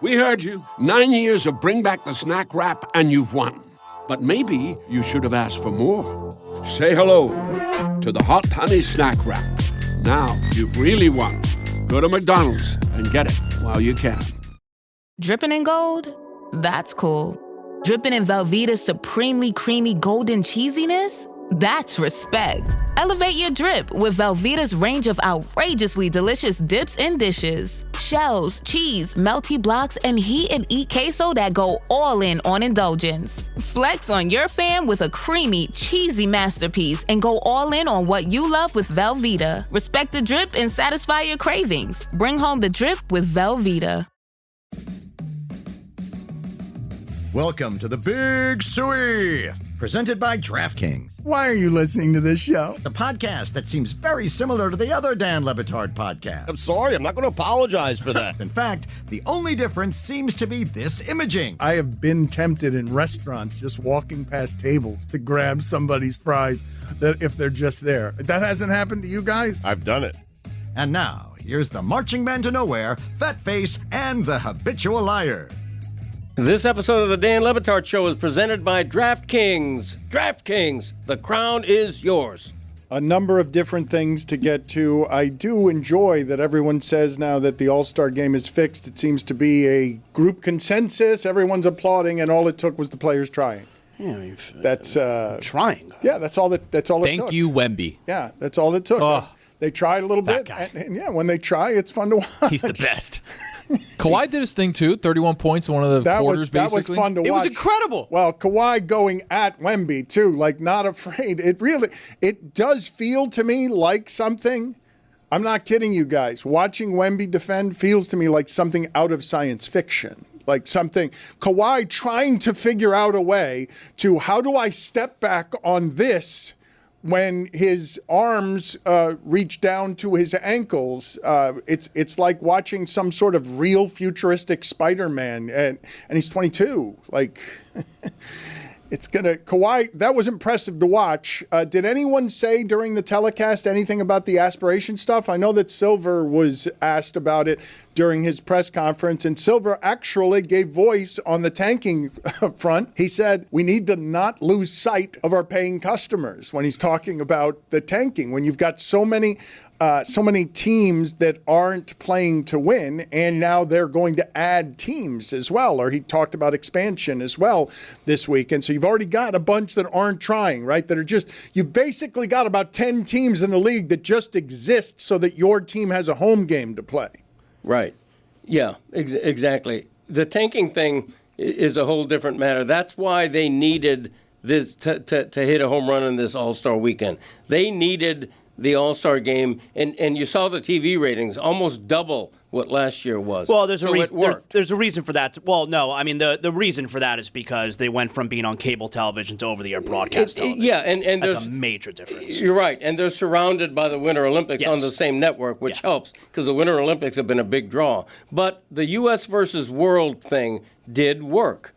We heard you. 9 years of Bring Back the Snack Wrap, and you've won. But maybe you should have asked for more. Say hello to the Hot Honey Snack Wrap. Now you've really won. Go to McDonald's and get it while you can. Dripping in gold? That's cool. Dripping in Velveeta's supremely creamy golden cheesiness? That's respect. Elevate your drip with Velveeta's range of outrageously delicious dips and dishes. Shells, cheese, melty blocks, and heat and eat queso that go all in on indulgence. Flex on your fam with a creamy, cheesy masterpiece and go all in on what you love with Velveeta. Respect the drip and satisfy your cravings. Bring home the drip with Velveeta. Welcome to the Big Suey, presented by DraftKings, Why are you listening to this show? the podcast that seems very similar to the other Dan Le Batard podcast. I'm sorry, I'm not going to apologize for that. In fact, the only difference seems to be this imaging. I have been tempted in restaurants just walking past tables to grab somebody's fries that if they're just there. That hasn't happened to you guys? I've done it. And now, here's the marching man to nowhere, Fat Face, and the habitual liar. This episode of the Dan Le Batard Show is presented by DraftKings. DraftKings, the crown is yours. A number of different things to get to. I do enjoy that everyone says now that the All-Star game is fixed. It seems to be a group consensus. Everyone's applauding, and all it took was the players trying. Yeah, That's trying. Yeah, that's all it took. Thank you, Wemby. Yeah, that's all it took. Oh, they tried a little bit, guy. and yeah, when they try, it's fun to watch. He's the best. Kawhi did his thing too. 31 points in one of the quarters, that basically. was fun to watch. It was incredible. Well, Kawhi going at Wemby too, like not afraid. It does feel to me like something. I'm not kidding you guys. Watching Wemby defend feels to me like something out of science fiction. Like something, Kawhi trying to figure out a way to, how do I step back on this when his arms reach down to his ankles? It's like watching some sort of real futuristic Spider-Man, and he's 22. Like, Kawhi, that was impressive to watch. Did anyone say during the telecast anything about the aspiration stuff? I know that Silver was asked about it during his press conference, and Silver actually gave voice on the tanking front. He said, we need to not lose sight of our paying customers when he's talking about the tanking. When you've got so many teams that aren't playing to win, and now they're going to add teams as well. Or he talked about expansion as well this week. And so you've already got a bunch that aren't trying, right? You've basically got about 10 teams in the league that just exist so that your team has a home game to play. Right. Yeah, exactly. The tanking thing is a whole different matter. That's why they needed this to hit a home run in this All-Star weekend. They needed the All-Star game, and you saw the TV ratings almost double what last year was. Well, there's a so reason. It worked. There's a reason for that. Well, no, I mean the reason for that is because they went from being on cable television to over-the-air broadcast television. Yeah, and that's a major difference. You're right, and they're surrounded by the Winter Olympics Yes. on the same network, which helps because the Winter Olympics have been a big draw. But the U.S. versus world thing did work.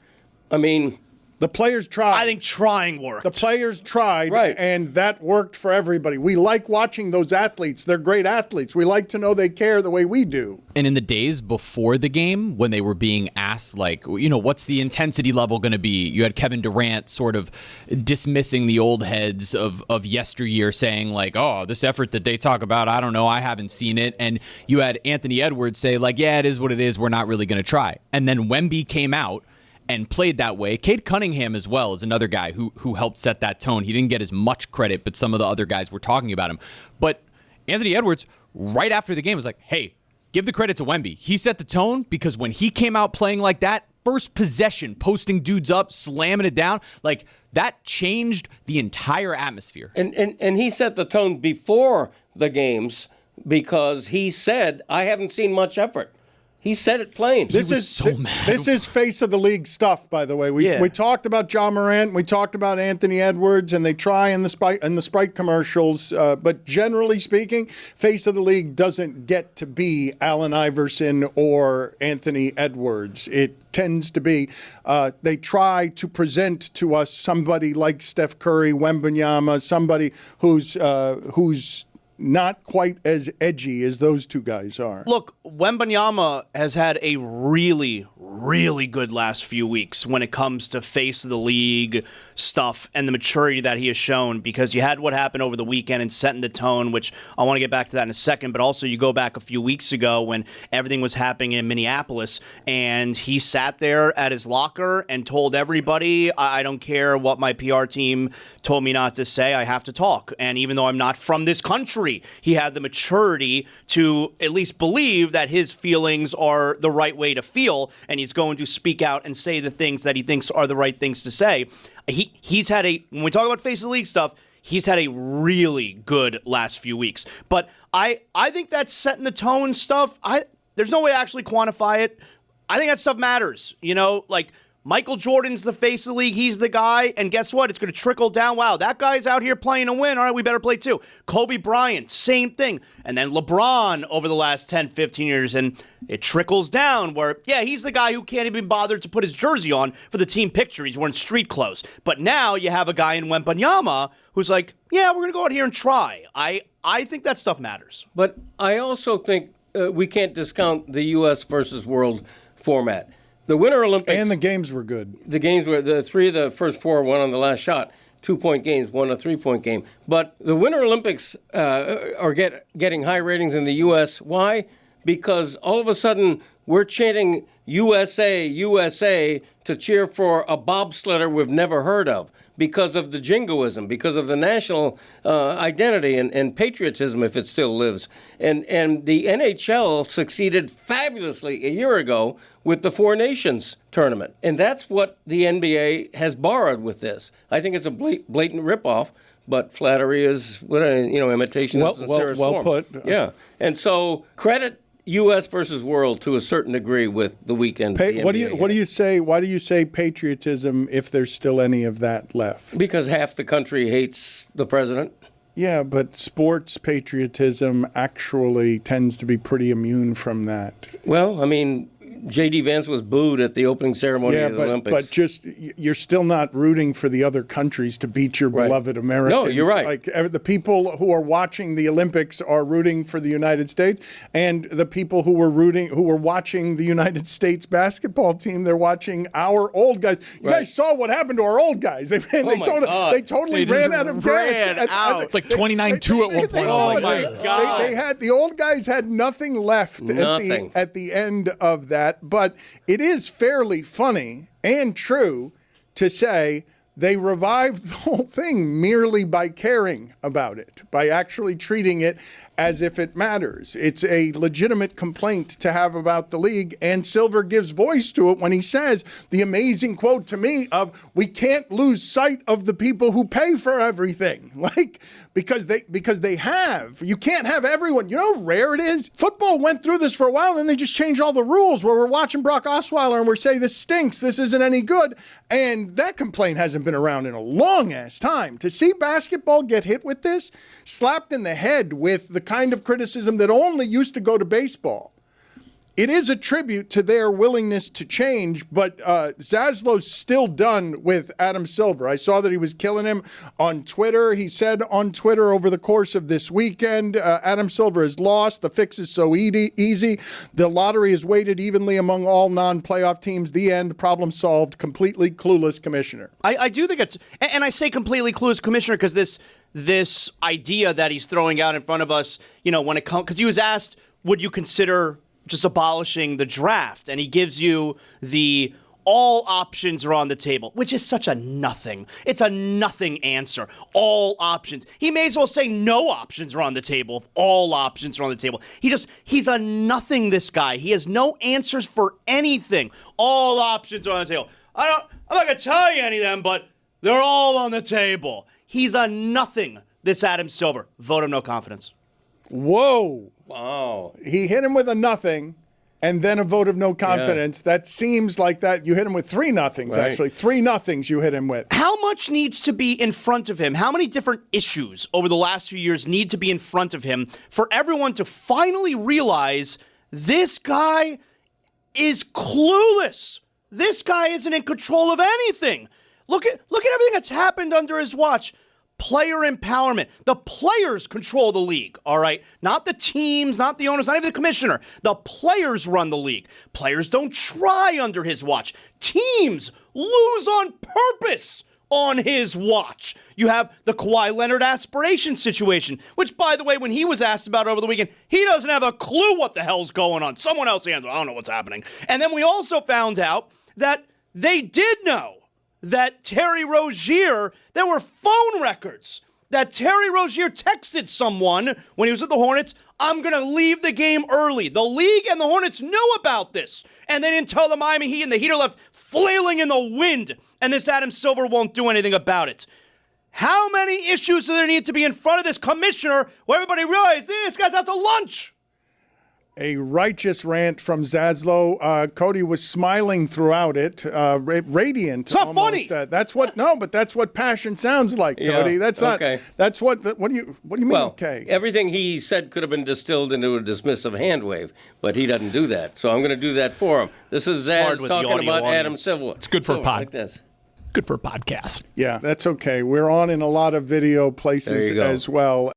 I mean, the players tried. I think trying worked. The players tried, right, and that worked for everybody. We like watching those athletes. They're great athletes. We like to know they care the way we do. And in the days before the game, when they were being asked, like, what's the intensity level going to be? You had Kevin Durant sort of dismissing the old heads of yesteryear, saying, like, oh, this effort that they talk about, I don't know, I haven't seen it. And you had Anthony Edwards say, like, yeah, it is what it is. We're not really going to try. And then Wemby came out and played that way. Cade Cunningham as well is another guy who helped set that tone. He didn't get as much credit, but some of the other guys were talking about him. But Anthony Edwards, right after the game, was like, hey, give the credit to Wemby. He set the tone because when he came out playing like that, first possession, posting dudes up, slamming it down, like that changed the entire atmosphere. And he set the tone before the games because he said, I haven't seen much effort. He said it plain. This is face of the league stuff, by the way. We talked about Ja Morant, we talked about Anthony Edwards, and they try in the Sprite commercials. But generally speaking, face of the league doesn't get to be Allen Iverson or Anthony Edwards. It tends to be they try to present to us somebody like Steph Curry, Wembanyama, somebody who's not quite as edgy as those two guys are. Look, Wembanyama has had a really, really good last few weeks when it comes to face of the league stuff and the maturity that he has shown, because you had what happened over the weekend and setting the tone, which I want to get back to that in a second, but also you go back a few weeks ago when everything was happening in Minneapolis and he sat there at his locker and told everybody, I don't care what my PR team told me not to say, I have to talk. And even though I'm not from this country, he had the maturity to at least believe that his feelings are the right way to feel, and he's going to speak out and say the things that he thinks are the right things to say. He's had when we talk about face of the league stuff, he's had a really good last few weeks. But I think that setting the tone stuff, there's no way to actually quantify it. I think that stuff matters. Like Michael Jordan's the face of the league. He's the guy. And guess what? It's going to trickle down. Wow, that guy's out here playing to win. All right, we better play too. Kobe Bryant, same thing. And then LeBron over the last 10, 15 years. And it trickles down where, yeah, he's the guy who can't even bother to put his jersey on for the team picture. He's wearing street clothes. But now you have a guy in Wembanyama who's like, yeah, we're going to go out here and try. I think that stuff matters. But I also think we can't discount the U.S. versus world format. The Winter Olympics. And the games were good. The games were, the three of the first four won on the last shot. 2-point games, one a 3-point game. But the Winter Olympics are getting high ratings in the U.S. Why? Because all of a sudden we're chanting USA, USA to cheer for a bobsledder we've never heard of, because of the jingoism, because of the national identity and patriotism, if it still lives. And the NHL succeeded fabulously a year ago with the Four Nations tournament. And that's what the NBA has borrowed with this. I think it's a blatant ripoff, but flattery is, imitation is the sincerest form. Well put. Yeah. And so credit U.S. versus world to a certain degree with the weekend. What do you say? Why do you say patriotism if there's still any of that left? Because half the country hates the president. Yeah, but sports patriotism actually tends to be pretty immune from that. Well, I mean, J.D. Vance was booed at the opening ceremony of the Olympics. But just you're still not rooting for the other countries to beat your beloved Americans. No, you're right. Like the people who are watching the Olympics are rooting for the United States, and the people who were watching the United States basketball team, they're watching our old guys. You guys saw what happened to our old guys. They totally ran out of gas. It's like 29-2 at one point. Oh my God! The old guys had nothing left at the end of that. But it is fairly funny and true to say they revived the whole thing merely by caring about it, by actually treating it as if it matters. It's a legitimate complaint to have about the league, and Silver gives voice to it when he says the amazing quote to me of, we can't lose sight of the people who pay for everything. Because they have. You can't have everyone. You know how rare it is? Football went through this for a while, and then they just changed all the rules where we're watching Brock Osweiler and we're saying this stinks, this isn't any good. And that complaint hasn't been around in a long-ass time. To see basketball get hit with this, slapped in the head with the kind of criticism that only used to go to baseball, it is a tribute to their willingness to change, but Zaslow's still done with Adam Silver. I saw that he was killing him on Twitter. He said on Twitter over the course of this weekend, Adam Silver is lost. The fix is so easy. The lottery is weighted evenly among all non-playoff teams. The end. Problem solved. Completely clueless commissioner. I do think it's, and I say completely clueless commissioner because this idea that he's throwing out in front of us, when it comes, because he was asked, would you consider just abolishing the draft? And he gives you the all options are on the table, which is such a nothing. It's a nothing answer. All options. He may as well say no options are on the table if all options are on the table. He's a nothing, this guy. He has no answers for anything. All options are on the table. I'm not going to tell you any of them, but they're all on the table. He's a nothing, this Adam Silver. Vote him no confidence. Whoa. Wow. He hit him with a nothing and then a vote of no confidence. Yeah. That seems like that. You hit him with 3 nothings, actually. 3 nothings you hit him with. How much needs to be in front of him? How many different issues over the last few years need to be in front of him for everyone to finally realize this guy is clueless? This guy isn't in control of anything. Look at everything that's happened under his watch. player empowerment. The players control the league, all right? Not the teams, not the owners, not even the commissioner. The players run the league. Players don't try under his watch. Teams lose on purpose on his watch. You have the Kawhi Leonard aspiration situation, which, by the way, when he was asked about over the weekend, he doesn't have a clue what the hell's going on. Someone else handled it. I don't know what's happening. And then we also found out that they did know that Terry Rozier, there were phone records that Terry Rozier texted someone when he was at the Hornets, I'm going to leave the game early. The league and the Hornets knew about this. And they didn't tell the Miami Heat, and the Heat are left flailing in the wind. And this Adam Silver won't do anything about it. How many issues do there need to be in front of this commissioner where everybody realizes this guy's out to lunch? A righteous rant from Zaslow. Cody was smiling throughout it, radiant. It's not funny. That's what passion sounds like, Cody. Yeah, That's not. okay. That's what do you mean? Well, okay. everything he said could have been distilled into a dismissive hand wave, but he doesn't do that. So I'm going to do that for him. This is hard Zaz with the talking audio about audience. Adam Silver. It's good for a pod. Like this. Good for a podcast. Yeah, that's okay. We're on in a lot of video places There you go. as well.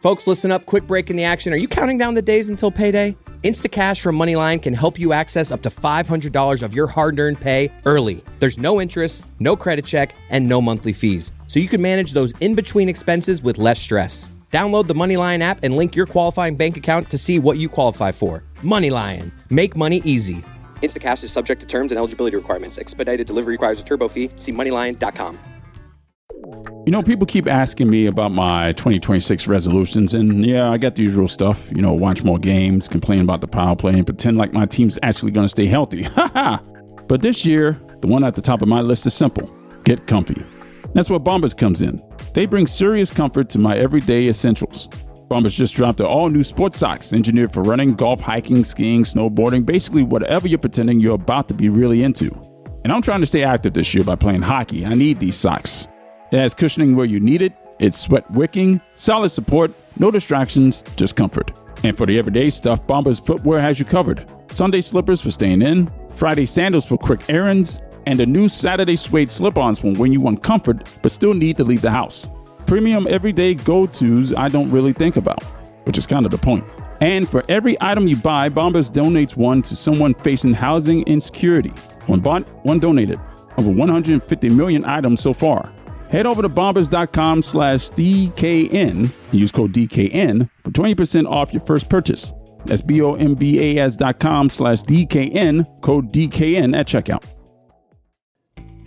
Folks, listen up. Quick break in the action. Are you counting down the days until payday? Instacash from Moneyline can help you access up to $500 of your hard-earned pay early. There's no interest, no credit check, and no monthly fees. So you can manage those in-between expenses with less stress. Download the Moneyline app and link your qualifying bank account to see what you qualify for. Moneyline. Make money easy. Instacash is subject to terms and eligibility requirements. Expedited delivery requires a turbo fee. See moneyline.com. You know, people keep asking me about my 2026 resolutions, and yeah, I got the usual stuff. You know, watch more games, complain about the power play, and pretend like my team's actually going to stay healthy. Haha! But this year, the one at the top of my list is simple. Get comfy. That's where Bombers comes in. They bring serious comfort to my everyday essentials. Bombers just dropped their all-new sports socks, engineered for running, golf, hiking, skiing, snowboarding, basically whatever you're pretending you're about to be really into. And I'm trying to stay active this year by playing hockey. I need these socks. It has cushioning where you need it, it's sweat wicking, solid support, no distractions, just comfort. And for the everyday stuff, Bombers footwear has you covered. Sunday slippers for staying in, Friday sandals for quick errands, and the new Saturday suede slip-ons for when you want comfort but still need to leave the house. Premium everyday go-tos I don't really think about, which is kind of the point. And for every item you buy, Bombers donates one to someone facing housing insecurity. One bought, one donated. Over 150 million items so far. Head over to bombers.com/DKN and use code DKN for 20% off your first purchase. That's bombas.com/DKN, code DKN at checkout.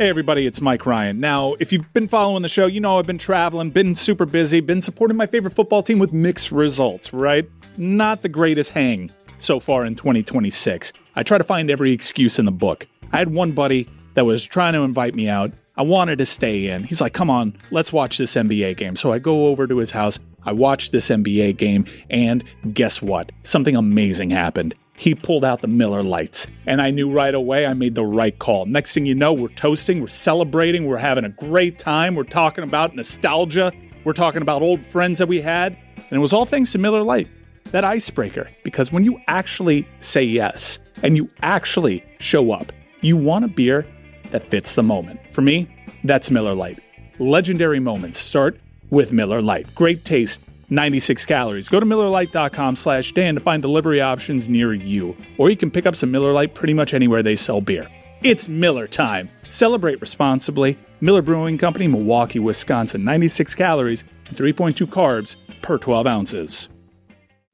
Hey everybody, it's Mike Ryan. Now, if you've been following the show, you know I've been traveling, been super busy, been supporting my favorite football team with mixed results, right? Not the greatest hang so far in 2026. I try to find every excuse in the book. I had one buddy that was trying to invite me out. I wanted to stay in. He's like, come on, let's watch this NBA game. So I go over to his house. I watched this NBA game, and guess what? Something amazing happened. He pulled out the Miller Lights, and I knew right away I made the right call. Next thing you know, we're toasting, we're celebrating, we're having a great time. We're talking about nostalgia. We're talking about old friends that we had. And it was all thanks to Miller Lite, that icebreaker. Because when you actually say yes, and you actually show up, you want a beer that fits the moment. For me, that's Miller Lite. Legendary moments start with Miller Lite. Great taste, 96 calories. Go to MillerLite.com/Dan to find delivery options near you. Or you can pick up some Miller Lite pretty much anywhere they sell beer. It's Miller time. Celebrate responsibly. Miller Brewing Company, Milwaukee, Wisconsin. 96 calories and 3.2 carbs per 12 ounces.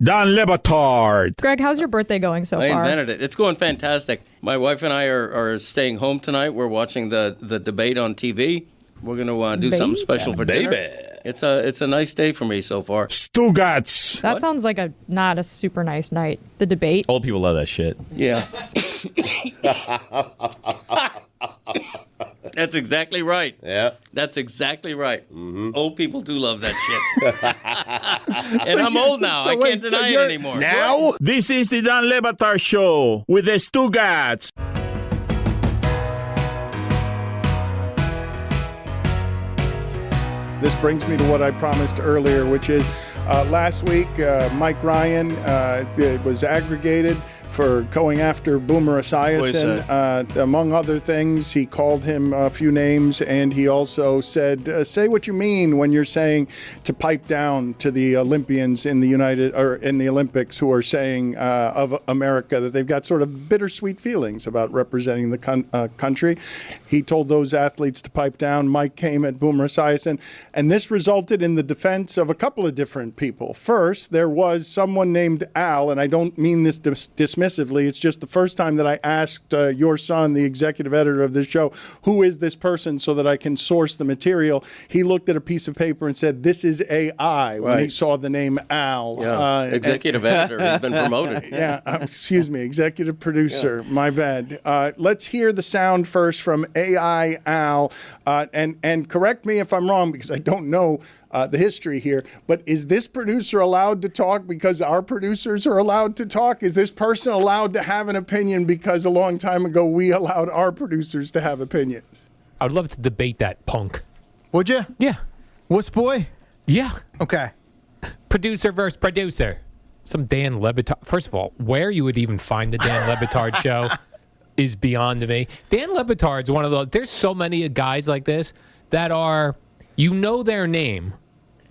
Don Batard. Greg, how's your birthday going so far? I invented it. It's going fantastic. My wife and I are staying home tonight. We're watching the debate on TV. We're going to do something special for dinner. It's a nice day for me so far. Stugotz. That sounds like not a super nice night. The debate. Old people love that shit. Yeah. That's exactly right. Yeah. That's exactly right. Mm-hmm. Old people do love that shit. And I'm old now. I can't deny it anymore. Now, this is the Don Batard Show with the Stugotz. This brings me to what I promised earlier, which is last week, Mike Ryan was aggregated for going after Boomer Esiason. Among other things, he called him a few names, and he also said, "Say what you mean when you're saying to pipe down to the Olympians in the Olympics who are saying of America that they've got sort of bittersweet feelings about representing the country." He told those athletes to pipe down. Mike came at Boomer Esiason, and this resulted in the defense of a couple of different people. First, there was someone named Al, and I don't mean this dismissively. It's just the first time that I asked your son, the executive editor of this show, who is this person so that I can source the material. He looked at a piece of paper and said, "This is AI," when he saw the name Al. Yeah. Executive editor has been promoted. Yeah, excuse me, executive producer. Yeah. My bad. Let's hear the sound first from AI Al, and correct me if I'm wrong because I don't know the history here, but is this producer allowed to talk because our producers are allowed to talk? Is this person allowed to have an opinion because a long time ago we allowed our producers to have opinions? I would love to debate that, punk. Would you? Yeah. Wuss boy? Yeah. Okay. Producer versus producer. Some Dan Le Batard. First of all, where you would even find the Dan Le Batard show is beyond me. Dan Le Batard's one of those. There's so many guys like this that are, you know their name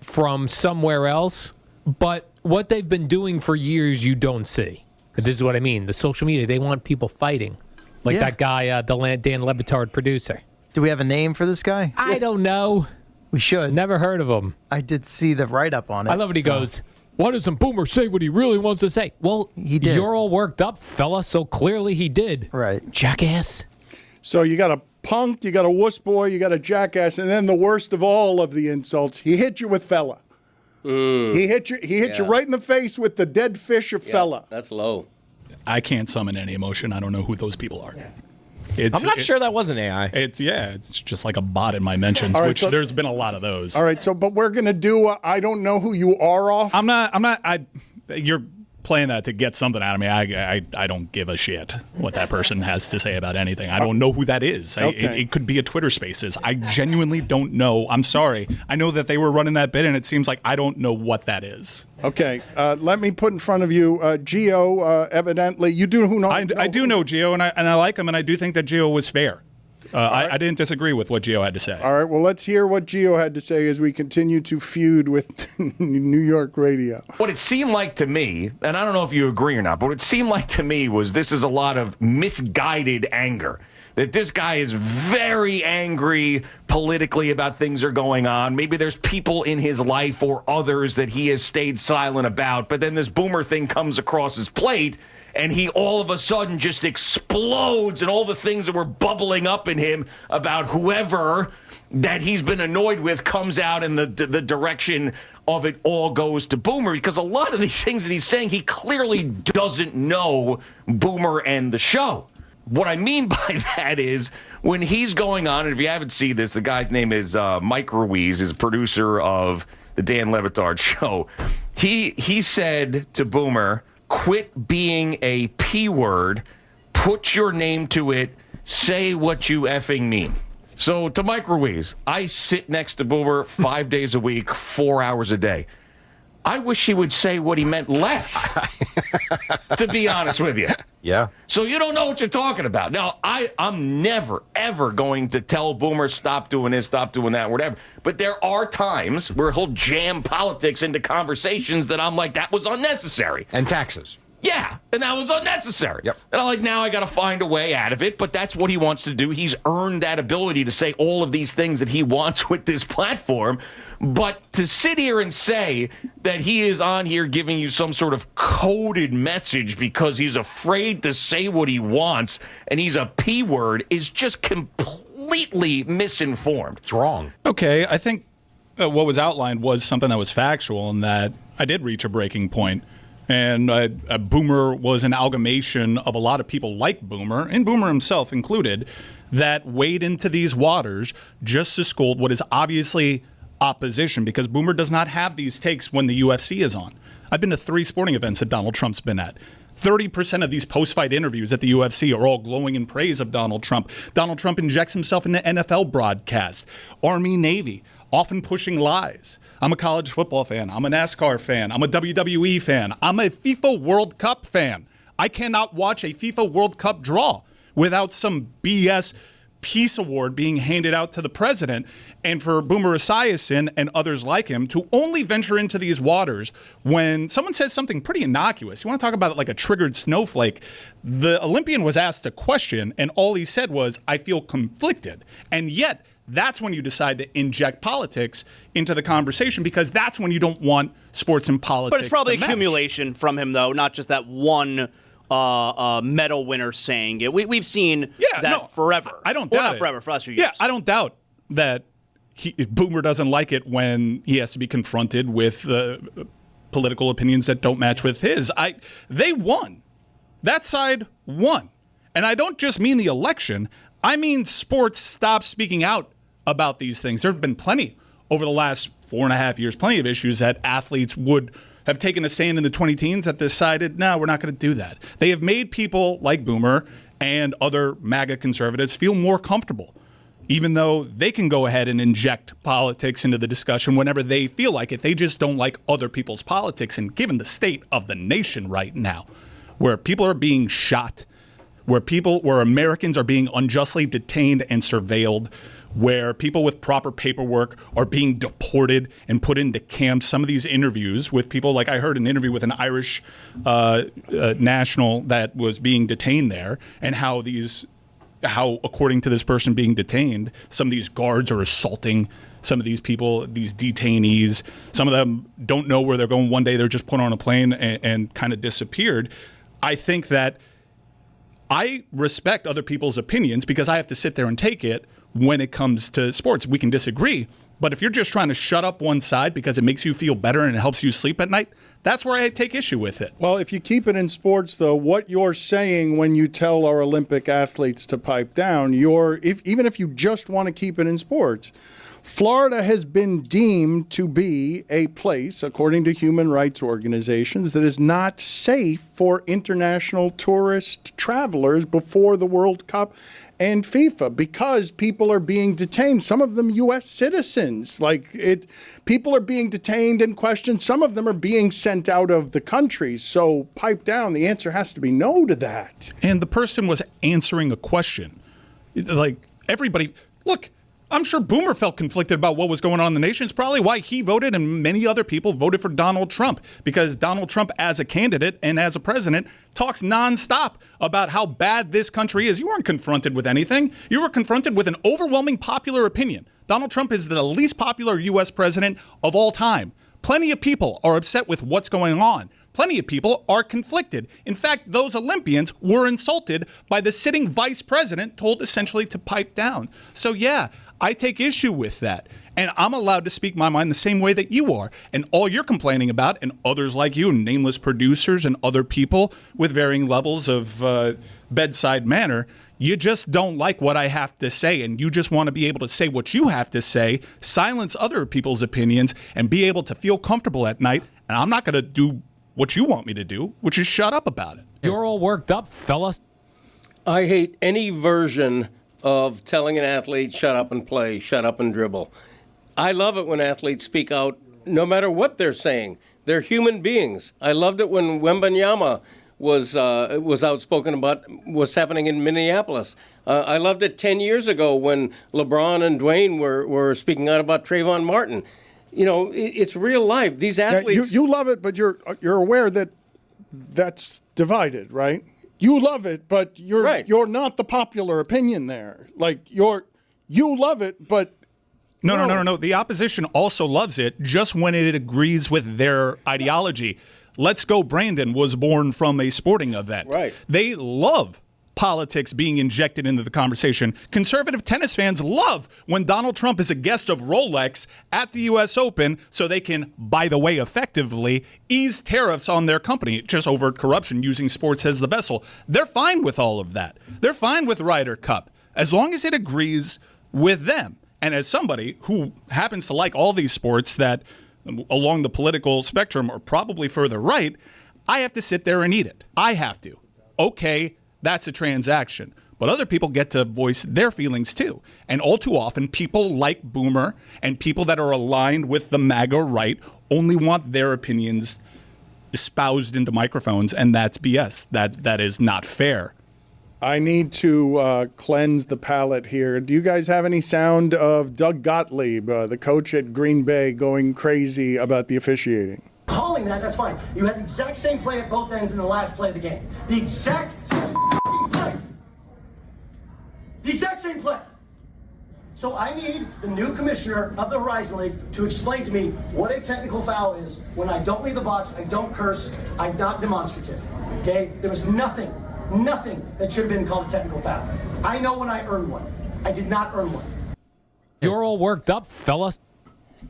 from somewhere else, but what they've been doing for years you don't see. This is what I mean. The social media, they want people fighting. Like that guy, the Dan Le Batard producer. Do we have a name for this guy? I don't know. We should. Never heard of him. I did see the write-up on it. I love when he goes, "Why doesn't Boomer say what he really wants to say?" Well, he did. You're all worked up, fella, so clearly he did. Right. Jackass. So you got a punk, you got a wuss boy, you got a jackass, and then the worst of all of the insults, he hit you with fella. He hit you right in the face with the dead fish of fella. That's low. I can't summon any emotion. I don't know who those people are. I'm not sure that wasn't AI. It's just like a bot in my mentions, Right, which there's been a lot of those. All right, so but we're gonna do I don't know who you are off. I'm not. You're playing that to get something out of me. I don't give a shit what that person has to say about anything. I don't know who that is. Okay. It could be a Twitter Spaces. I genuinely don't know. I'm sorry. I know that they were running that bit, and it seems like I don't know what that is. Okay, let me put in front of you Gio. Evidently, you do know. I do know Gio, and I like him, and I do think that Gio was fair. I didn't disagree with what Gio had to say. All right, well, let's hear what Gio had to say as we continue to feud with New York radio. What it seemed like to me, and I don't know if you agree or not, but what it seemed like to me was this is a lot of misguided anger. That this guy is very angry politically about things that are going on. Maybe there's people in his life or others that he has stayed silent about, but then this Boomer thing comes across his plate, and he all of a sudden just explodes, and all the things that were bubbling up in him about whoever that he's been annoyed with comes out, and the direction of it all goes to Boomer, because a lot of these things that he's saying, he clearly doesn't know Boomer and the show. What I mean by that is when he's going on, and if you haven't seen this, the guy's name is Mike Ruiz, is producer of the Dan Le Batard show. He said to Boomer, "Quit being a P word, put your name to it, say what you effing mean." So to Mike Ruiz, I sit next to Boomer 5 days a week, 4 hours a day. I wish he would say what he meant less, to be honest with you. Yeah. So you don't know what you're talking about. Now, I'm never, ever going to tell Boomer, stop doing this, stop doing that, whatever. But there are times where he'll jam politics into conversations that I'm like, that was unnecessary. And taxes. Yeah, and that was unnecessary. Yep. And I'm like, now I got to find a way out of it, but that's what he wants to do. He's earned that ability to say all of these things that he wants with this platform. But to sit here and say that he is on here giving you some sort of coded message because he's afraid to say what he wants and he's a P word is just completely misinformed. It's wrong. Okay, I think what was outlined was something that was factual, and that I did reach a breaking point. And Boomer was an amalgamation of a lot of people like Boomer, and Boomer himself included, that wade into these waters just to scold what is obviously opposition, because Boomer does not have these takes when the UFC is on. I've been to 3 sporting events that Donald Trump's been at. 30% of these post-fight interviews at the UFC are all glowing in praise of Donald Trump. Donald Trump injects himself into NFL broadcasts, Army, Navy, often pushing lies. I'm a college football fan. I'm a NASCAR fan. I'm a WWE fan. I'm a FIFA World Cup fan. I cannot watch a FIFA World Cup draw without some BS peace award being handed out to the president. And for Boomer Esiason and others like him to only venture into these waters when someone says something pretty innocuous. You want to talk about it like a triggered snowflake. The Olympian was asked a question, and all he said was, I feel conflicted. And yet, that's when you decide to inject politics into the conversation, because that's when you don't want sports and politics. But it's probably to mesh. accumulation from him, though, not just that one medal winner saying it. We've seen that forever. I don't Well, doubt not it. forever, for the last few years. Yeah, I don't doubt that Boomer doesn't like it when he has to be confronted with political opinions that don't match with his. They won. That side won. And I don't just mean the election. I mean sports stopped speaking out about these things. There have been plenty over the last 4.5 years, plenty of issues that athletes would have taken a stand in the 2010s that decided, no, we're not going to do that. They have made people like Boomer and other MAGA conservatives feel more comfortable, even though they can go ahead and inject politics into the discussion whenever they feel like it. They just don't like other people's politics. And given the state of the nation right now, where people are being shot, where Americans are being unjustly detained and surveilled, where people with proper paperwork are being deported and put into camps. Some of these interviews with people, like I heard an interview with an Irish national that was being detained there, and how according to this person being detained, some of these guards are assaulting some of these people, these detainees. Some of them don't know where they're going. One day they're just put on a plane and kind of disappeared. I think that I respect other people's opinions because I have to sit there and take it when it comes to sports. We can disagree, but if you're just trying to shut up one side because it makes you feel better and it helps you sleep at night, that's where I take issue with it. Well, if you keep it in sports, though, what you're saying when you tell our Olympic athletes to pipe down, even if you just want to keep it in sports, Florida has been deemed to be a place, according to human rights organizations, that is not safe for international tourist travelers before the World Cup and FIFA, because people are being detained. Some of them U.S. citizens. People are being detained and questioned. Some of them are being sent out of the country. So pipe down. The answer has to be no to that. And the person was answering a question. Like, everybody, look, I'm sure Boomer felt conflicted about what was going on in the nation. It's probably why he voted and many other people voted for Donald Trump, because Donald Trump as a candidate and as a president talks nonstop about how bad this country is. You weren't confronted with anything. You were confronted with an overwhelming popular opinion. Donald Trump is the least popular U.S. president of all time. Plenty of people are upset with what's going on. Plenty of people are conflicted. In fact, those Olympians were insulted by the sitting vice president, told essentially to pipe down. So yeah, I take issue with that. And I'm allowed to speak my mind the same way that you are. And all you're complaining about, and others like you, nameless producers and other people with varying levels of bedside manner, you just don't like what I have to say. And you just want to be able to say what you have to say, silence other people's opinions, and be able to feel comfortable at night. And I'm not going to do what you want me to do, which is shut up about it. You're all worked up, fellas. I hate any version of telling an athlete, shut up and play, shut up and dribble. I love it when athletes speak out no matter what they're saying. They're human beings. I loved it when Wembanyama was outspoken about what's happening in Minneapolis. I loved it 10 years ago when LeBron and Dwayne were speaking out about Trayvon Martin. You know, it's real life. These athletes... You love it, but you're aware that that's divided, right? You love it, but you're not the popular opinion there. Like, you love it, but... No. The opposition also loves it just when it agrees with their ideology. Let's Go Brandon was born from a sporting event. Right. They love politics being injected into the conversation. Conservative tennis fans love when Donald Trump is a guest of Rolex at the U.S. Open so they can, by the way, effectively ease tariffs on their company, just overt corruption using sports as the vessel. They're fine with all of that. They're fine with Ryder Cup as long as it agrees with them. And as somebody who happens to like all these sports that along the political spectrum are probably further right, I have to sit there and eat it. I have to. Okay, that's a transaction. But other people get to voice their feelings too. And all too often, people like Boomer and people that are aligned with the MAGA right only want their opinions espoused into microphones, and that's BS. That is not fair. I need to cleanse the palate here. Do you guys have any sound of Doug Gottlieb, the coach at Green Bay, going crazy about the officiating? Calling that's fine. You had the exact same play at both ends in the last play of the game. The exact same play. The exact same play. So I need the new commissioner of the Horizon League to explain to me what a technical foul is when I don't leave the box, I don't curse, I'm not demonstrative. Okay? There was nothing that should have been called a technical foul. I know when I earned one. I did not earn one. You're all worked up, fellas.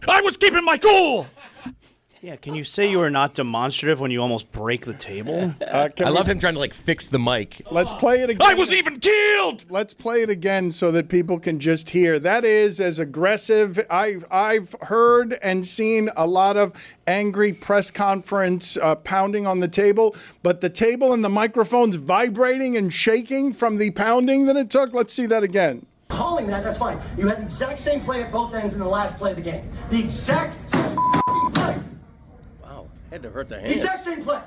I was keeping my cool! Yeah, can you say you are not demonstrative when you almost break the table? I love him trying to fix the mic. Let's play it again. I was even killed! Let's play it again so that people can just hear. That is as aggressive. I've heard and seen a lot of angry press conference pounding on the table, but the table and the microphones vibrating and shaking from the pounding that it took. Let's see that again. Calling that's fine. You had the exact same play at both ends in the last play of the game. The exact same play. Had to hurt the The hand. exact same play.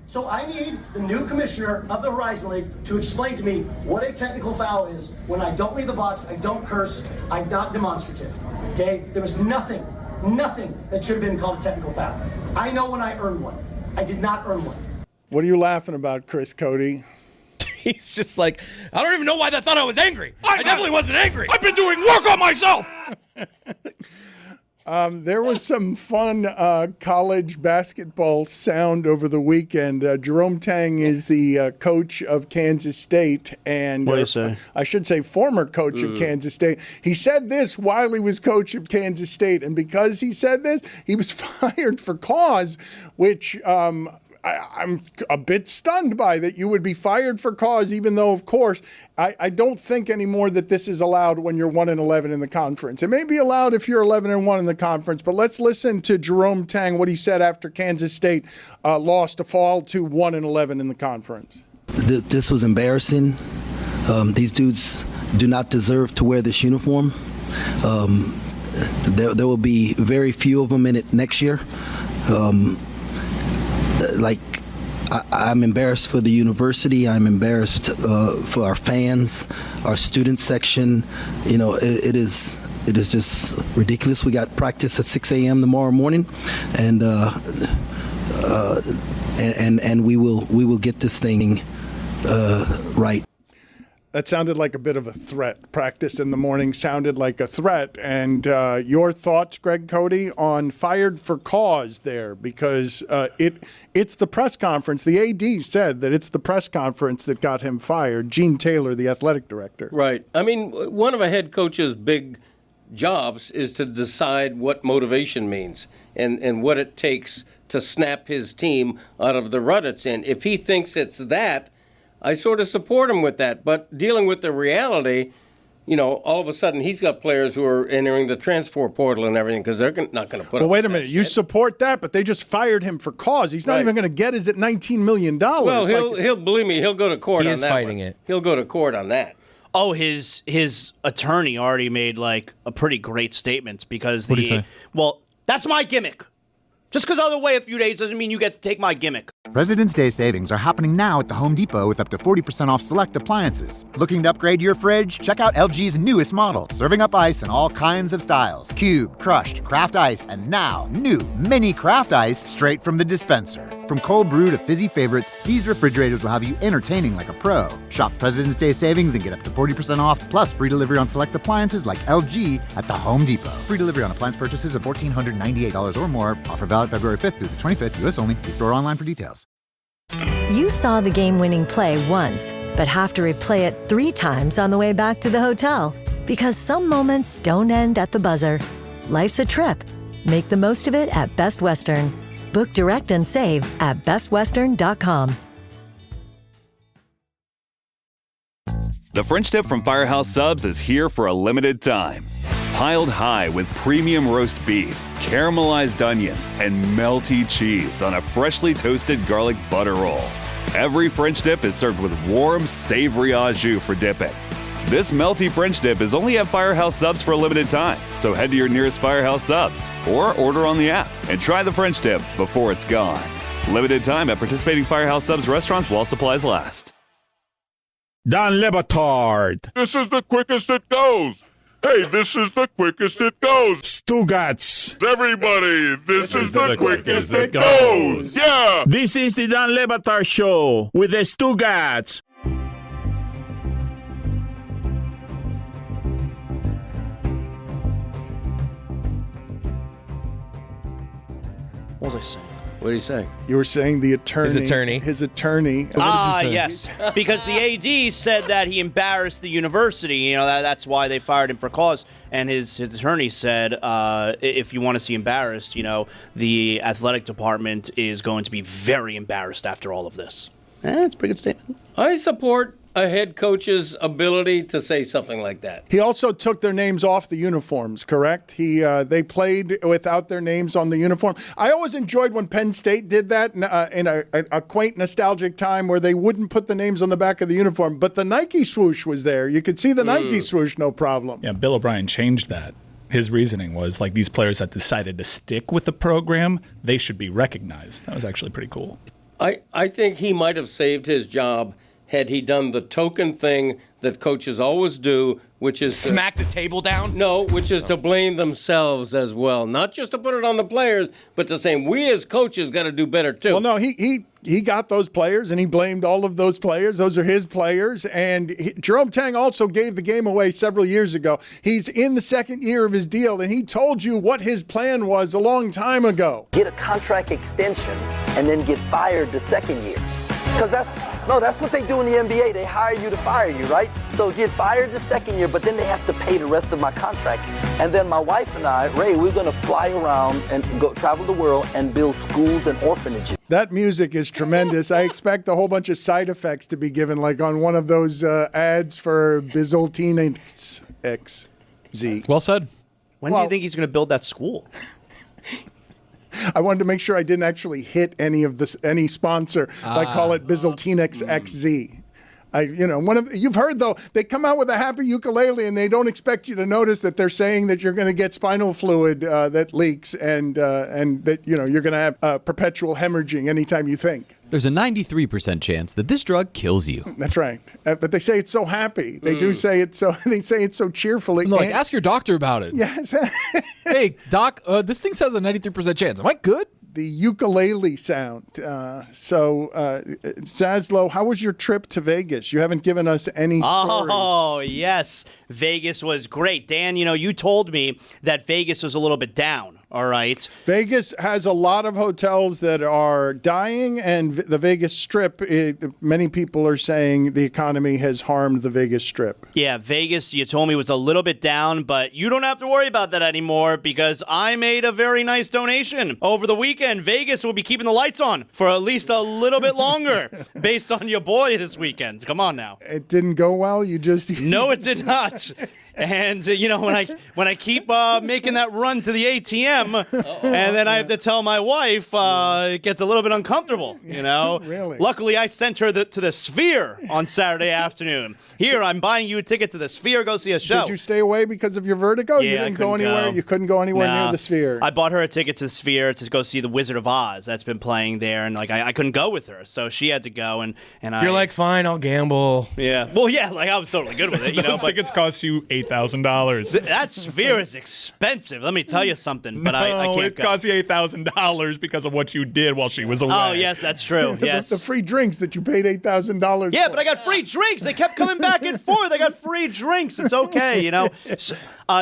So I need the new commissioner of the Horizon League to explain to me what a technical foul is when I don't leave the box, I don't curse, I'm not demonstrative. Okay? There was nothing that should have been called a technical foul. I know when I earned one. I did not earn one. What are you laughing about, Chris Cote? He's just like, I don't even know why they thought I was angry. I definitely wasn't angry. I've been doing work on myself! There was some fun college basketball sound over the weekend. Jerome Tang is the coach of Kansas State, and What do you say? I should say former coach of Kansas State. He said this while he was coach of Kansas State, and because he said this, he was fired for cause, which I'm a bit stunned by that you would be fired for cause, even though, of course, I don't think anymore that this is allowed when you're 1-11 in the conference. It may be allowed if you're 11-1 in the conference, but let's listen to Jerome Tang, what he said after Kansas State lost to fall to 1-11 in the conference. This was embarrassing. These dudes do not deserve to wear this uniform. There will be very few of them in it next year. I'm embarrassed for the university. I'm embarrassed for our fans, our student section. You know, it is just ridiculous. We got practice at 6 a.m. tomorrow morning, and we will get this thing right. That sounded like a bit of a threat. Practice in the morning sounded like a threat. And your thoughts, Greg Cote, on fired for cause there? Because it's the press conference. The AD said that it's the press conference that got him fired. Gene Taylor, the athletic director. Right. I mean, one of a head coach's big jobs is to decide what motivation means and what it takes to snap his team out of the rut it's in. If he thinks it's that, I sort of support him with that. But dealing with the reality, you know, all of a sudden he's got players who are entering the transfer portal and everything because they're not going to put up. Well, wait a minute. You support that, but they just fired him for cause. He's not even going to get his at $19 million. Well, he'll believe me, he'll go to court on that. He is fighting it. He'll go to court on that. Oh, his attorney already made like a pretty great statement because What did he say? Well, that's my gimmick. Just because I'll wait a few days doesn't mean you get to take my gimmick. President's Day savings are happening now at the Home Depot with up to 40% off select appliances. Looking to upgrade your fridge? Check out LG's newest model, serving up ice in all kinds of styles. Cube, crushed, craft ice, and now new mini craft ice straight from the dispenser. From cold brew to fizzy favorites, these refrigerators will have you entertaining like a pro. Shop President's Day savings and get up to 40% off, plus free delivery on select appliances like LG at the Home Depot. Free delivery on appliance purchases of $1,498 or more. Offer valid February 5th through the 25th, U.S. only. See store online for details. You saw the game-winning play once, but have to replay it 3 times on the way back to the hotel. Because some moments don't end at the buzzer. Life's a trip. Make the most of it at Best Western. Book direct and save at bestwestern.com. The French dip from Firehouse Subs is here for a limited time. Piled high with premium roast beef, caramelized onions, and melty cheese on a freshly toasted garlic butter roll. Every French dip is served with warm, savory au jus for dipping. This melty French dip is only at Firehouse Subs for a limited time, so head to your nearest Firehouse Subs or order on the app and try the French dip before it's gone. Limited time at participating Firehouse Subs restaurants while supplies last. Don Le Batard. This is the quickest it goes. Hey, this is the quickest it goes. Stugotz. Everybody, this is the quickest it goes. Yeah. This is the Don Le Batard Show with the Stugotz. What was I saying? What did he say? You were saying the attorney. His attorney. Yes. Because the AD said that he embarrassed the university. You know, that's why they fired him for cause. And his attorney said, if you want to see embarrassed, you know, the athletic department is going to be very embarrassed after all of this. It's a pretty good statement. I support a head coach's ability to say something like that. He also took their names off the uniforms, correct? They played without their names on the uniform. I always enjoyed when Penn State did that in a quaint, nostalgic time where they wouldn't put the names on the back of the uniform, but the Nike swoosh was there. You could see the Nike swoosh, no problem. Yeah, Bill O'Brien changed that. His reasoning was, like, these players that decided to stick with the program, they should be recognized. That was actually pretty cool. I think he might have saved his job had he done the token thing that coaches always do, which is smack the table down? No, which is to blame themselves as well. Not just to put it on the players, but to say, we as coaches got to do better too. Well, no, he got those players, and he blamed all of those players. Those are his players. And Jerome Tang also gave the game away several years ago. He's in the second year of his deal, and he told you what his plan was a long time ago. Get a contract extension and then get fired the second year. Because that's what they do in the NBA. They hire you to fire you, right? So get fired the second year, but then they have to pay the rest of my contract. And then my wife and I, Ray, we're going to fly around and go travel the world and build schools and orphanages. That music is tremendous. I expect a whole bunch of side effects to be given, like on one of those ads for Bizzletinix XZ. Well said. When do you think he's going to build that school? I wanted to make sure I didn't actually hit any sponsor. I call it Bizzletinix XZ. You've heard though, they come out with a happy ukulele and they don't expect you to notice that they're saying that you're going to get spinal fluid that leaks and that you're going to have perpetual hemorrhaging anytime you think. There's a 93% chance that this drug kills you. That's right. But they say it's so happy. They do say it so. They say it so cheerfully. No, ask your doctor about it. Yes. Hey, doc, this thing says a 93% chance. Am I good? The ukulele sound. Zaslow, how was your trip to Vegas? You haven't given us any stories. Oh, yes. Vegas was great. Dan, you told me that Vegas was a little bit down. All right. Vegas has a lot of hotels that are dying, and the Vegas Strip, many people are saying the economy has harmed the Vegas Strip. Yeah, Vegas, you told me, was a little bit down, but you don't have to worry about that anymore because I made a very nice donation. Over the weekend, Vegas will be keeping the lights on for at least a little bit longer based on your boy this weekend. Come on now. It didn't go well? You just... No, it did not. And, when I keep making that run to the ATM, and then I have to tell my wife, it gets a little bit uncomfortable, Really? Luckily, I sent her to the Sphere on Saturday afternoon. Here, I'm buying you a ticket to the Sphere, go see a show. Did you stay away because of your vertigo? Yeah, You didn't go anywhere? You couldn't go anywhere near the Sphere? I bought her a ticket to the Sphere to go see The Wizard of Oz. That's been playing there, and I couldn't go with her, so she had to go, and You're like, fine, I'll gamble. Yeah. Well, yeah, I was totally good with it, Those tickets cost you $8,000. That Sphere is expensive. Let me tell you something, but I can't it go. cost you $8,000 because of what you did while she was away. Oh, yes, that's true. Yes. The free drinks that you paid $8,000 Yeah, for. but I got free drinks. They kept coming back and forth. I got free drinks. It's okay,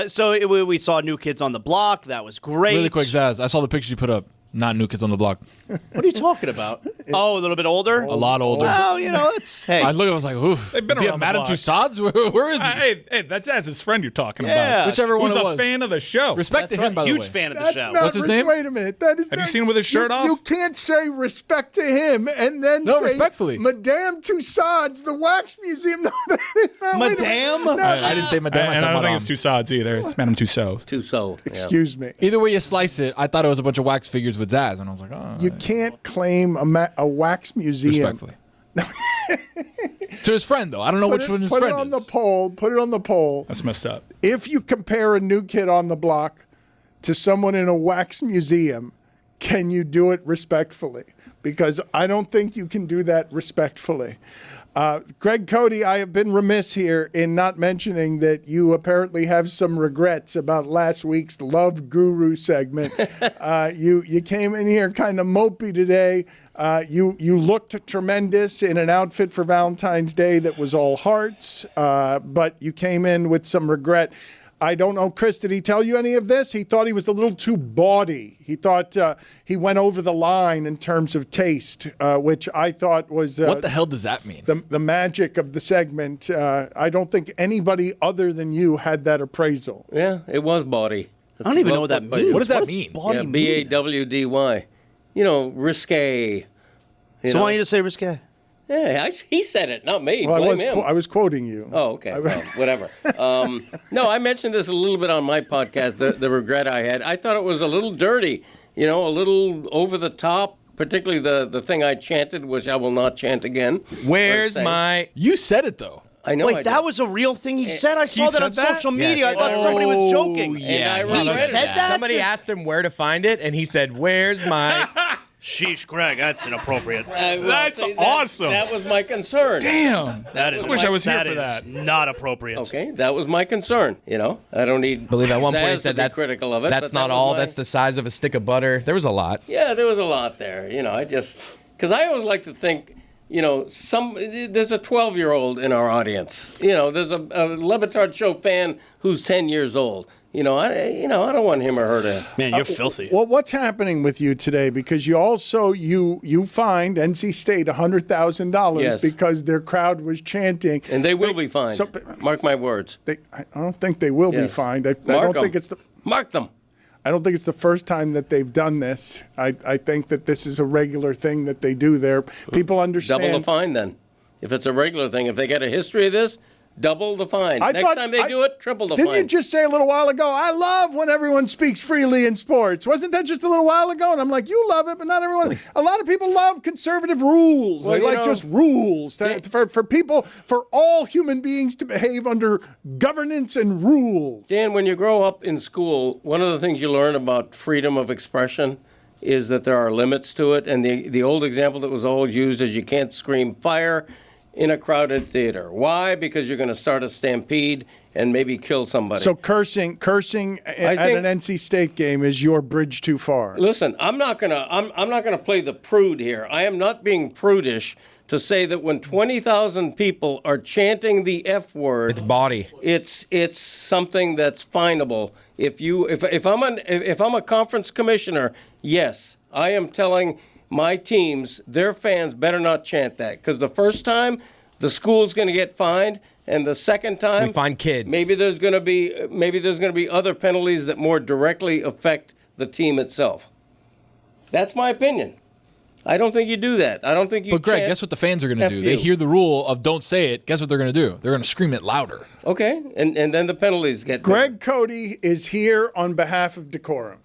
So we saw New Kids on the Block. That was great. Really quick, Zaz, I saw the pictures you put up. Not New Kids on the Block. What are you talking about? Oh, a little bit older? A lot older. Well, it's, hey. I looked, I was like, oof. They've been Is he around at the Madame block. Tussauds? Where is he? Hey, that's as his friend you're talking Yeah. about. Whichever one Who's it a was. fan of the show. Respect to him, by the way. Huge fan of the That's show. not What's his name? Wait a minute. That is Have you not- seen him with his shirt off? You can't say respect to him and then No, say respectfully. Madame Tussauds, the wax museum. No, that is not. wait a minute. Madame? No, I didn't say Madame. And I said I don't think Madame. it's Tussauds either. It's Madame Tussauds. Tussauds. Excuse me. Either way you slice it, I thought it was a bunch of wax figures with Zaz, and I was like, oh. You can't claim a wax museum. Respectfully. To his friend, though. I don't know which one his Put it friend on is. the poll. Put it on the poll. That's messed up. If you compare a New Kid on the Block to someone in a wax museum, can you do it respectfully? because I don't think you can do that respectfully. Greg Cote, I have been remiss here in not mentioning that you apparently have some regrets about last week's Love Guru segment. You came in here kind of mopey today. You looked tremendous in an outfit for Valentine's Day that was all hearts, but you came in with some regret. I don't know, Chris, did he tell you any of this? He thought he was a little too bawdy. He thought he went over the line in terms of taste, which I thought was... what the hell does that mean? The magic of the segment. I don't think anybody other than you had that appraisal. Yeah, it was bawdy. I don't even know what that means. What does that mean? Yeah, B-A-W-D-Y. Risque. So why don't you just say risque? Yeah, he said it, not me. Well, Blame him. I was quoting you. Oh, okay. Well, whatever. No, I mentioned this a little bit on my podcast, the regret I had. I thought it was a little dirty, a little over the top, particularly the thing I chanted, which I will not chant again. Where's my... You said it, though. I know. Wait, that was a real thing he said? I saw that on social media. Yes. I thought somebody was joking. Yeah, he said that? Somebody asked him where to find it, and he said, "Where's my..." Sheesh, Greg, that's inappropriate. That's awesome. That was my concern. Damn. I wish I was here for that. Not appropriate. Okay, that was my concern. I don't need. I believe at one point he Zaz said to be that's critical of it. That's but not that was all. my- That's the size of a stick of butter. There was a lot. Yeah, there was a lot there. Because I always like to think, there's a 12-year-old in our audience. There's a Le Batard Show fan who's 10 years old. I don't want him or her to. Man, you're filthy. Well, what's happening with you today? Because you also you fined NC State $100,000 because their crowd was chanting, and they will be fined. Mark my words. I don't think they will be fined. I don't think it's mark them. I don't think it's the first time that they've done this. I think that this is a regular thing that they do there. People understand. Double the fine then. If it's a regular thing, if they get a history of this, double the fine. Next time they do it, triple the fine. Didn't you just say a little while ago, I love when everyone speaks freely in sports? Wasn't that just a little while ago? And I'm like, you love it, but not everyone. A lot of people love conservative rules. Well, they like just rules for people, for all human beings to behave under governance and rules. Dan, when you grow up in school, one of the things you learn about freedom of expression is that there are limits to it. And the old example that was always used is you can't scream fire in a crowded theater. Why? Because you're going to start a stampede and maybe kill somebody. So cursing at an NC State game is your bridge too far. Listen, I'm not gonna play the prude here. I am not being prudish to say that when 20,000 people are chanting the F word, it's bawdy. It's something that's finable. If I'm a conference commissioner, yes, I am telling my teams, their fans better not chant that, because the first time the school's going to get fined, and the second time we find kids. Maybe there's going to be other penalties that more directly affect the team itself. That's my opinion. I don't think you do that. I don't think you. But Greg, guess what the fans are going to do? They hear the rule of don't say it. Guess what they're going to do? They're going to scream it louder. Okay, and then the penalties get. Greg Cote is here on behalf of decorum.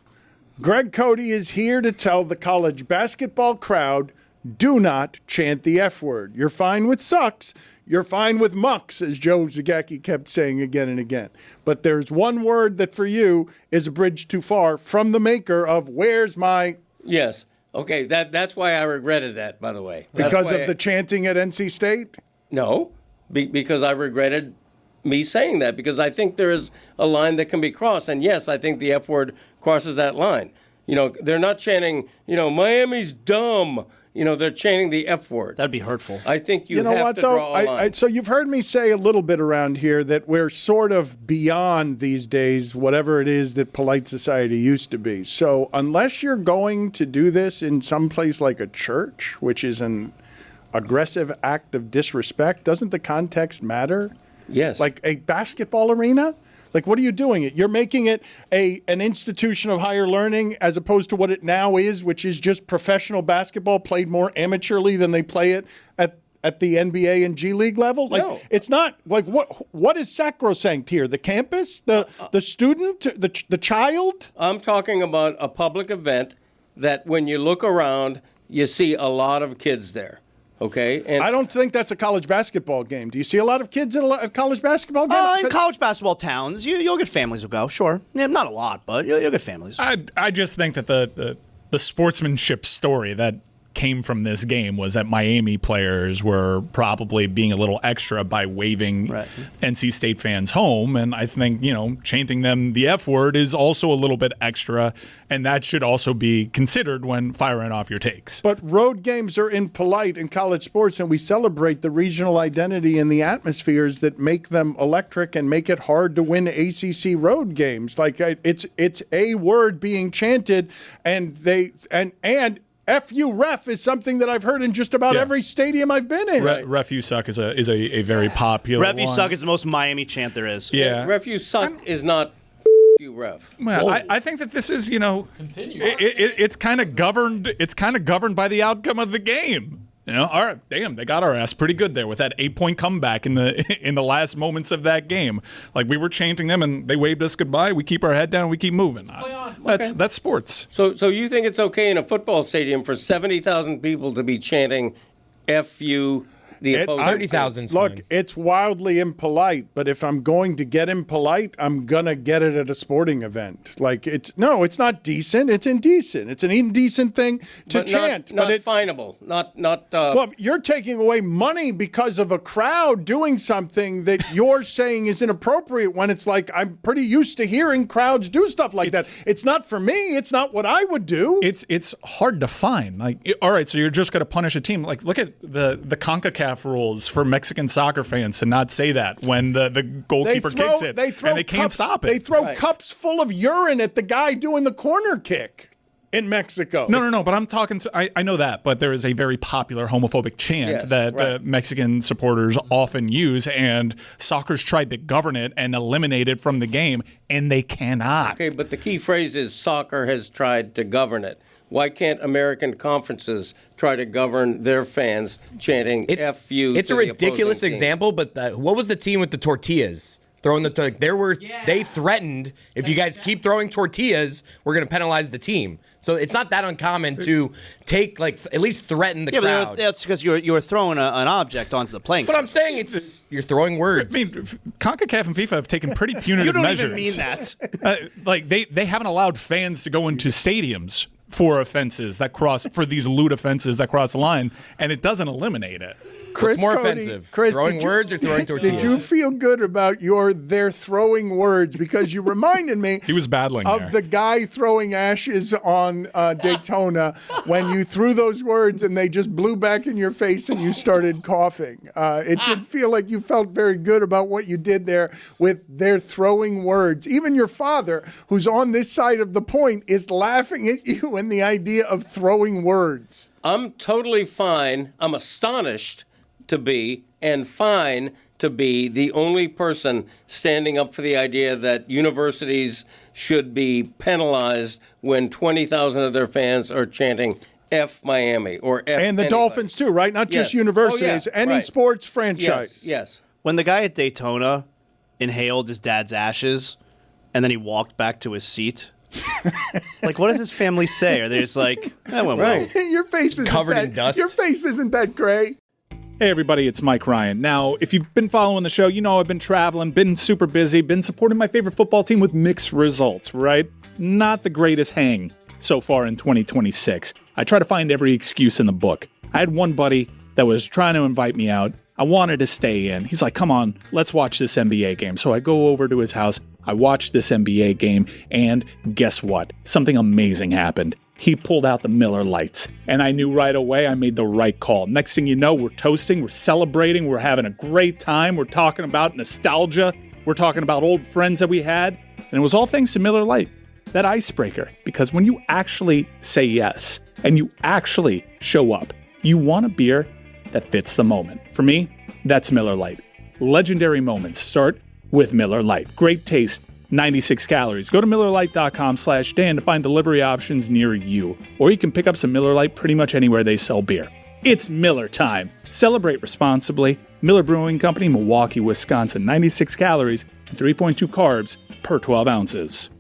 Greg Cote is here to tell the college basketball crowd, do not chant the F word. You're fine with sucks. You're fine with mucks, as Joe Zagacki kept saying again and again. But there's one word that for you is a bridge too far from the maker of where's my... Yes. Okay, that's why I regretted that, by the way. Because of the chanting at NC State? No, because I regretted me saying that, because I think there is a line that can be crossed. And yes, I think the F word crosses that line. They're not chanting, Miami's dumb. They're chanting the F word. That'd be hurtful. I think you have to draw a line. So you've heard me say a little bit around here that we're sort of beyond these days, whatever it is that polite society used to be. So unless you're going to do this in some place like a church, which is an aggressive act of disrespect, doesn't the context matter? Yes. Like a basketball arena? Like, what are you doing? You're making it an institution of higher learning as opposed to what it now is, which is just professional basketball played more amateurly than they play it at the NBA and G League level. Like, no. It's not like what is sacrosanct here? The campus, the student, the child. I'm talking about a public event that when you look around, you see a lot of kids there. Okay, and I don't think that's a college basketball game. Do you see a lot of kids at a college basketball game? In college basketball towns, you'll get families who go, sure. Yeah, not a lot, but you'll get families. I just think that the sportsmanship story that came from this game was that Miami players were probably being a little extra by waving NC State fans home. And I think, chanting them the F word is also a little bit extra. And that should also be considered when firing off your takes. But road games are impolite in college sports, and we celebrate the regional identity and the atmospheres that make them electric and make it hard to win ACC road games. Like it's a word being chanted, and F you ref is something that I've heard in just about every stadium I've been in. Ref you suck is a very popular Ref you one. suck is the most Miami chant there is. Yeah. Ref you suck is not you ref. Well, I think that this is, it's kind of governed. It's kind of governed by the outcome of the game. All right, damn, they got our ass pretty good there with that 8-point comeback in the last moments of that game. Like, we were chanting them and they waved us goodbye. We keep our head down. We keep moving. That's sports. So you think it's okay in a football stadium for 70,000 people to be chanting "F you"? The opposing 30,000. Look, it's wildly impolite, but if I'm going to get impolite, I'm gonna get it at a sporting event. Like it's not decent. It's indecent. It's an indecent thing to chant. Not finable. Not. Well, you're taking away money because of a crowd doing something that you're saying is inappropriate. When it's like I'm pretty used to hearing crowds do stuff like that. It's not for me. It's not what I would do. It's hard to find. Like, all right, so you're just gonna punish a team. Like, look at the CONCACAF rules for Mexican soccer fans to not say that when the goalkeeper kicks it and they can't stop it. They throw cups full of urine at the guy doing the corner kick in Mexico. No, but I'm talking to, I know that, but there is a very popular homophobic chant that Mexican supporters often use, and soccer's tried to govern it and eliminate it from the game, and they cannot. Okay, but the key phrase is soccer has tried to govern it. Why can't American conferences try to govern their fans chanting "F you"? It's a ridiculous example, but what was the team with the tortillas? Throwing they threatened, if you guys keep throwing tortillas, we're going to penalize the team. So it's not that uncommon to take, at least threaten the crowd. But that's because you were throwing an object onto the playing. But I'm saying you're throwing words. I mean, CONCACAF and FIFA have taken pretty punitive measures. You don't even mean that. They haven't allowed fans to go into stadiums for offenses that cross, for these lewd offenses that cross the line, and it doesn't eliminate it. Chris What's more Cote, offensive, Chris, throwing words or throwing tortillas? Did you feel good about they're throwing words? Because you reminded me he was battling of the guy throwing ashes on Daytona when you threw those words and they just blew back in your face and you started coughing. It did feel like you felt very good about what you did there with their throwing words. Even your father, who's on this side of the point, is laughing at you and the idea of throwing words. I'm totally fine. I'm astonished to be and fine to be the only person standing up for the idea that universities should be penalized when 20,000 of their fans are chanting F Miami or F and the anybody. Dolphins too, right? Not just universities, any sports franchise. Yes. When the guy at Daytona inhaled his dad's ashes and then he walked back to his seat, what does his family say? Are they just like, that went well? Your face isn't covered in dust. Your face isn't that gray. Hey everybody, it's Mike Ryan. Now, if you've been following the show, I've been traveling, been super busy, been supporting my favorite football team with mixed results, right? Not the greatest hang so far in 2026. I try to find every excuse in the book. I had one buddy that was trying to invite me out. I wanted to stay in. He's like, come on, let's watch this NBA game. So I go over to his house. I watched this NBA game, and guess what? Something amazing happened. He pulled out the Miller Lights, and I knew right away I made the right call. Next thing you know, we're toasting, we're celebrating, we're having a great time. We're talking about nostalgia. We're talking about old friends that we had, and it was all thanks to Miller Lite, that icebreaker. Because when you actually say yes, and you actually show up, you want a beer that fits the moment. For me, that's Miller Lite. Legendary moments start with Miller Lite. Great taste, 96 calories. Go to MillerLite.com/Dan to find delivery options near you. Or you can pick up some Miller Lite pretty much anywhere they sell beer. It's Miller time. Celebrate responsibly. Miller Brewing Company, Milwaukee, Wisconsin. 96 calories and 3.2 carbs per 12 ounces.